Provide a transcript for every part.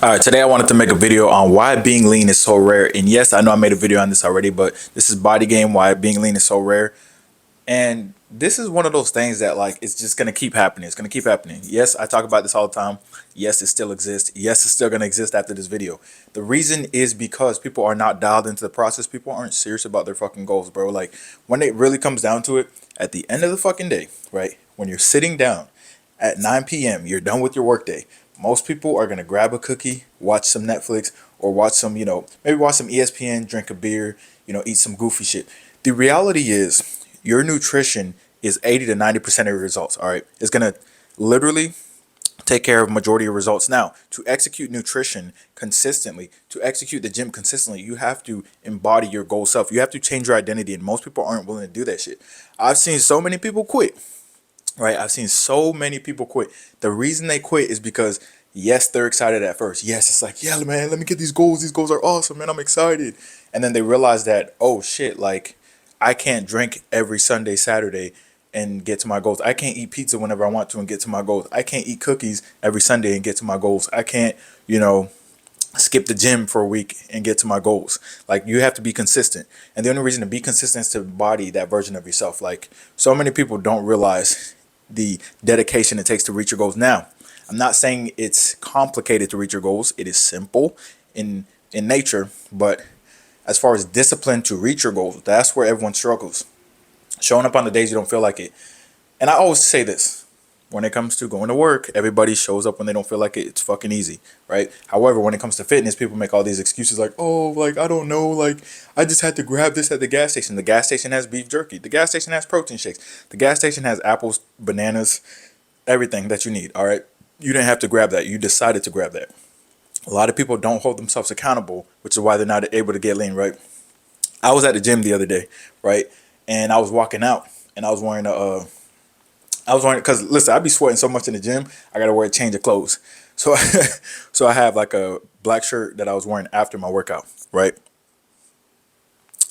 All right, today I wanted to make a video on why being lean is so rare. And yes, I know I made a video on this already, but this is Body Game, why being lean is so rare. And this is one of those things that like it's just gonna keep happening. It's gonna keep happening. Yes, I talk about this all the time. Yes, it still exists. Yes, it's still gonna exist after this video. The reason is because people are not dialed into the process. People aren't serious about their fucking goals, bro. Like when it really comes down to it, at the end of the fucking day, right? When you're sitting down at 9 p.m., you're done with your workday. Most people are gonna grab a cookie, watch some Netflix, or watch some, maybe watch some ESPN, drink a beer, eat some goofy shit. The reality is your nutrition is 80 to 90% of your results. All right. It's going to literally take care of majority of results. Now, to execute nutrition consistently, to execute the gym consistently, you have to embody your goal self. You have to change your identity. And most people aren't willing to do that shit. I've seen so many people quit, right? I've seen so many people quit. The reason they quit is because yes, they're excited at first. Yes, it's like, yeah, man, let me get these goals. These goals are awesome, man. I'm excited. And then they realize that, oh shit, like I can't drink every Sunday, Saturday and get to my goals. I can't eat pizza whenever I want to and get to my goals. I can't eat cookies every Sunday and get to my goals. I can't, skip the gym for a week and get to my goals. Like you have to be consistent. And the only reason to be consistent is to embody that version of yourself. Like so many people don't realize the dedication it takes to reach your goals. Now, I'm not saying it's complicated to reach your goals. It is simple in nature, but as far as discipline to reach your goals, that's where everyone struggles. Showing up on the days you don't feel like it. And I always say this when it comes to going to work, everybody shows up when they don't feel like it. It's fucking easy, right? However, when it comes to fitness, people make all these excuses like, oh, like, I don't know, like, I just had to grab this at the gas station. The gas station has beef jerky. The gas station has protein shakes. The gas station has apples, bananas, everything that you need, all right? You didn't have to grab that. You decided to grab that. A lot of people don't hold themselves accountable, which is why they're not able to get lean, right? I was at the gym the other day, right? And I was walking out and I was wearing, because listen, I be sweating so much in the gym, I gotta wear a change of clothes. So, so I have like a black shirt that I was wearing after my workout, right?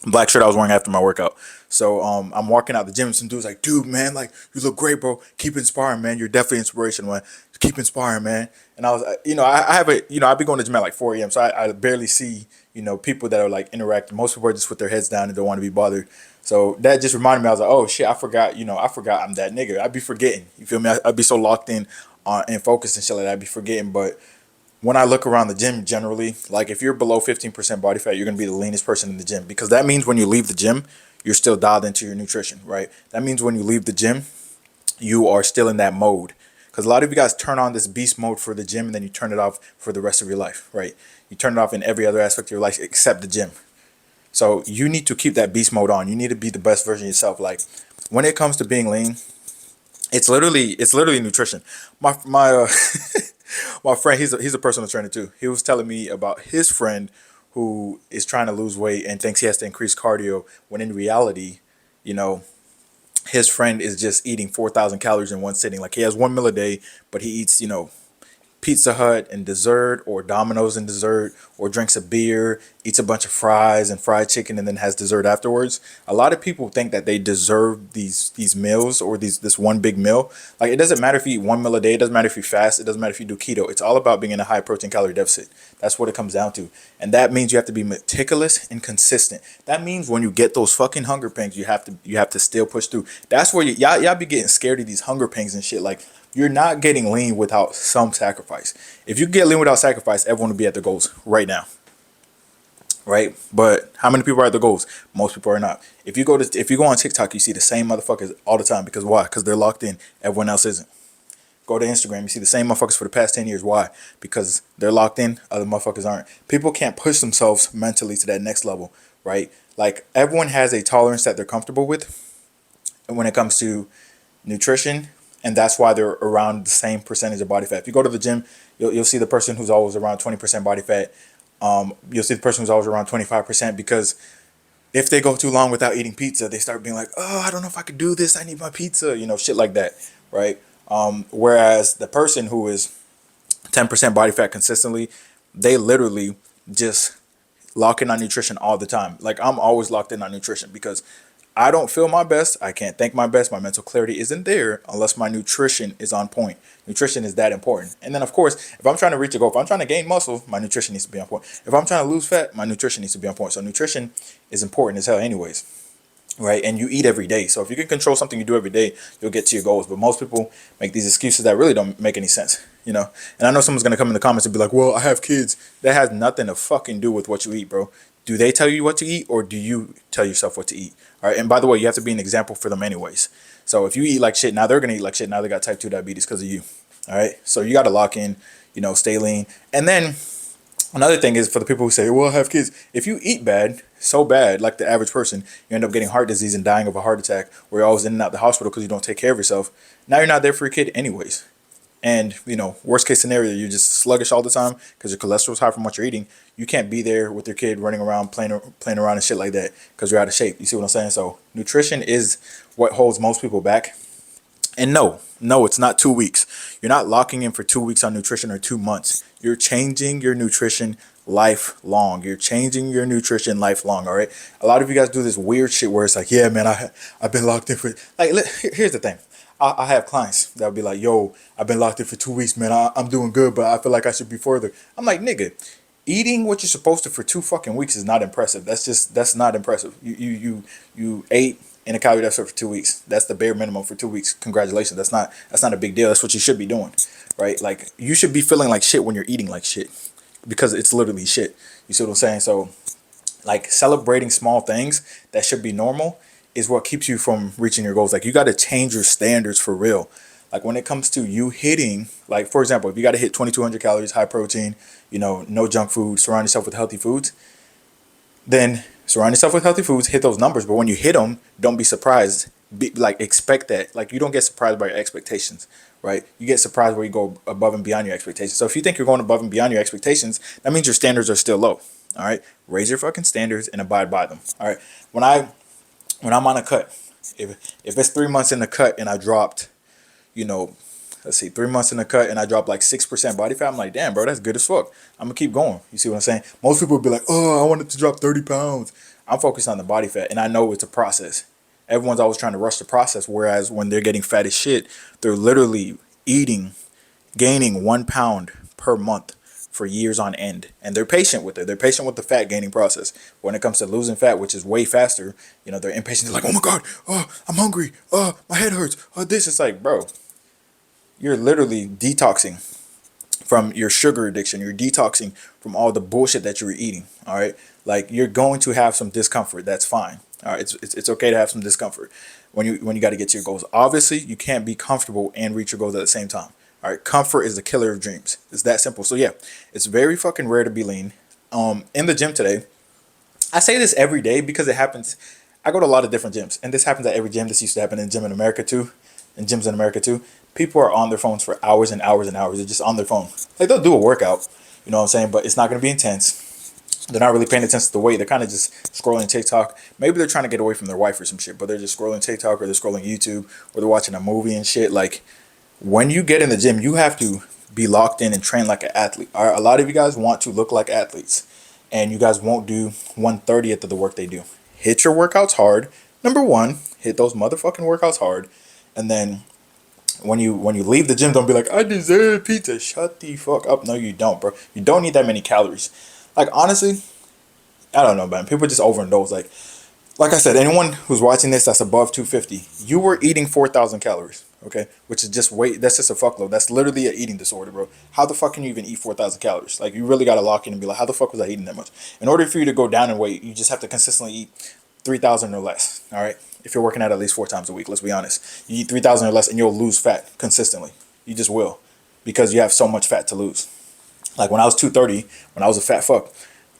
Black shirt I was wearing after my workout. So I'm walking out the gym and some dude's like, dude, man, like you look great, bro. Keep inspiring, man. You're definitely inspirational, man. Keep inspiring, man. And I was, I have a, I be going to the gym at like 4 a.m. So I barely see, people that are like interacting. Most people are just with their heads down and don't want to be bothered. So that just reminded me. I was like, oh shit, I forgot. I forgot I'm that nigga. I'd be forgetting. You feel me? I'd be so locked in on and focused and shit like that. I'd be forgetting. But when I look around the gym generally, like if you're below 15% body fat, you're gonna be the leanest person in the gym because that means when you leave the gym, you're still dialed into your nutrition, right? That means when you leave the gym, you are still in that mode. Because a lot of you guys turn on this beast mode for the gym and then you turn it off for the rest of your life, right? You turn it off in every other aspect of your life except the gym. So you need to keep that beast mode on. You need to be the best version of yourself. Like when it comes to being lean, it's literally nutrition. My my friend, he's a personal trainer too. He was telling me about his friend who is trying to lose weight and thinks he has to increase cardio when in reality, you know, his friend is just eating 4,000 calories in one sitting. Like he has one meal a day, but he eats, Pizza Hut and dessert, or Domino's and dessert, or drinks a beer, eats a bunch of fries and fried chicken, and then has dessert afterwards. A lot of people think that they deserve these meals or this one big meal. Like it doesn't matter if you eat one meal a day. It doesn't matter if you fast. It doesn't matter if you do keto. It's all about being in a high protein calorie deficit. That's what it comes down to. And that means you have to be meticulous and consistent. That means when you get those fucking hunger pangs, you have to still push through. That's where y'all be getting scared of these hunger pangs and shit. Like you're not getting lean without some sacrifice. If you get lean without sacrifice, everyone would be at their goals right now, right? But how many people are at their goals? Most people are not. If you go on TikTok, you see the same motherfuckers all the time. Because why? Because they're locked in. Everyone else isn't. Go to Instagram, you see the same motherfuckers for the past 10 years. Why? Because they're locked in. Other motherfuckers aren't. People can't push themselves mentally to that next level, right? Like everyone has a tolerance that they're comfortable with, and when it comes to nutrition, and that's why they're around the same percentage of body fat. If you go to the gym, you'll see the person who's always around 20% body fat. You'll see the person who's always around 25% because if they go too long without eating pizza, they start being like, oh, I don't know if I could do this. I need my pizza, shit like that, right? Whereas the person who is 10% body fat consistently, they literally just lock in on nutrition all the time. Like I'm always locked in on nutrition because I don't feel my best. I can't think my best. My mental clarity isn't there unless my nutrition is on point. Nutrition is that important. And then, of course, if I'm trying to reach a goal, if I'm trying to gain muscle, my nutrition needs to be on point. If I'm trying to lose fat, my nutrition needs to be on point. So nutrition is important as hell, anyways, right? And you eat every day. So if you can control something you do every day, you'll get to your goals. But most people make these excuses that really don't make any sense, you know? And I know someone's going to come in the comments and be like, well, I have kids. That has nothing to fucking do with what you eat, bro. Do they tell you what to eat, or do you tell yourself what to eat? All right. And by the way, you have to be an example for them anyways. So if you eat like shit, now they're going to eat like shit. Now they got type 2 diabetes because of you. All right. So you got to lock in, stay lean. And then another thing is for the people who say, well, I have kids. If you eat bad, so bad, like the average person, you end up getting heart disease and dying of a heart attack, where you're always in and out the hospital because you don't take care of yourself. Now you're not there for your kid anyways. And, worst case scenario, you're just sluggish all the time because your cholesterol's high from what you're eating. You can't be there with your kid running around, playing around and shit like that because you're out of shape. You see what I'm saying? So nutrition is what holds most people back. And no, it's not 2 weeks. You're not locking in for 2 weeks on nutrition or 2 months. You're changing your nutrition lifelong. You're changing your nutrition lifelong. All right. A lot of you guys do this weird shit where it's like, yeah, man, I've been locked in for like. Here's the thing. I have clients that'll be like, yo, I've been locked in for 2 weeks, man. I'm doing good, but I feel like I should be further. I'm like, nigga, eating what you're supposed to for 2 fucking weeks is not impressive. That's not impressive. You ate in a calorie deficit for 2 weeks. That's the bare minimum for 2 weeks. Congratulations. That's not a big deal. That's what you should be doing, right? Like you should be feeling like shit when you're eating like shit because it's literally shit. You see what I'm saying? So like celebrating small things that should be normal is what keeps you from reaching your goals. Like you got to change your standards for real. Like when it comes to you hitting, like for example, if you got to hit 2,200 calories, high protein, no junk food, surround yourself with healthy foods, then surround yourself with healthy foods, hit those numbers. But when you hit them, don't be surprised. Expect that. Like you don't get surprised by your expectations, right? You get surprised where you go above and beyond your expectations. So if you think you're going above and beyond your expectations, that means your standards are still low. All right, raise your fucking standards and abide by them. All right, when I'm on a cut, if it's 3 months in the cut and I dropped, you know, let's see, 3 months in the cut and I dropped like 6% body fat, I'm like, damn, bro, that's good as fuck. I'm gonna keep going. You see what I'm saying? Most people would be like, oh, I wanted to drop 30 pounds. I'm focused on the body fat, and I know it's a process. Everyone's always trying to rush the process, whereas when they're getting fat as shit, they're literally gaining 1 pound per month for years on end, and they're patient with it. They're patient with the fat gaining process. When it comes to losing fat, which is way faster, they're impatient. They're like, oh my god, oh, I'm hungry, oh, my head hurts, oh, this. It's like, bro, you're literally detoxing from your sugar addiction. You're detoxing from all the bullshit that you were eating. All right, like you're going to have some discomfort. That's fine. All right, it's okay to have some discomfort when you got to get to your goals. Obviously, you can't be comfortable and reach your goals at the same time. All right, comfort is the killer of dreams. It's that simple. So yeah, it's very fucking rare to be lean. In the gym today, I say this every day because it happens. I go to a lot of different gyms, and this happens at every gym. This used to happen in gym in America too, in gyms in America too. People are on their phones for hours and hours and hours. They're just on their phone. Like they'll do a workout, you know what I'm saying, but it's not going to be intense. They're not really paying attention to the weight. They're kind of just scrolling TikTok. Maybe they're trying to get away from their wife or some shit, but they're just scrolling TikTok or they're scrolling YouTube or they're watching a movie and shit. Like when you get in the gym, you have to be locked in and train like an athlete. All right, a lot of you guys want to look like athletes, and you guys won't do 1/30th of the work they do. Hit your workouts hard. Number one, hit those motherfucking workouts hard, and then when you leave the gym, don't be like, I deserve pizza. Shut the fuck up. No, you don't, bro. You don't need that many calories. Like honestly, I don't know, man. People just overindulge. Like I said, anyone who's watching this that's above 250, you were eating 4,000 calories, okay? Which is just weight. That's just a fuckload. That's literally an eating disorder, bro. How the fuck can you even eat 4,000 calories? Like you really gotta lock in and be like, how the fuck was I eating that much? In order for you to go down in weight, you just have to consistently eat 3,000 or less. All right. If you're working out at least 4 times a week, let's be honest, you eat 3,000 or less, and you'll lose fat consistently. You just will, because you have so much fat to lose. Like when I was 230, when I was a fat fuck,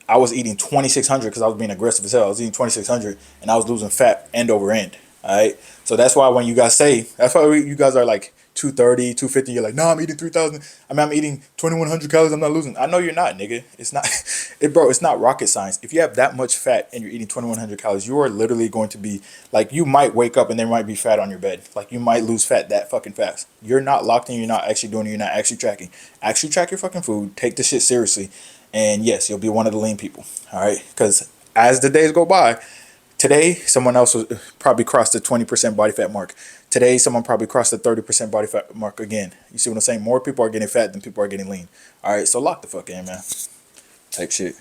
I was eating 2,600 because I was being aggressive as hell. I was eating 2,600 and I was losing fat end over end. All right. So that's why when you guys say, that's why you guys are like 230, 250, you're like, no, I'm eating 3,000. I mean, I'm eating 2,100 calories. I'm not losing. I know you're not, nigga. It's not, bro, it's not rocket science. If you have that much fat and you're eating 2,100 calories, you are literally going to be like, you might wake up and there might be fat on your bed. Like you might lose fat that fucking fast. You're not locked in. You're not actually doing it. You're not actually tracking. Actually track your fucking food. Take this shit seriously. And yes, you'll be one of the lean people. All right. Because as the days go by, Today, someone else was probably crossed the 20% body fat mark. Today, someone probably crossed the 30% body fat mark again. You see what I'm saying? More people are getting fat than people are getting lean. All right, so lock the fuck in, man. Type shit.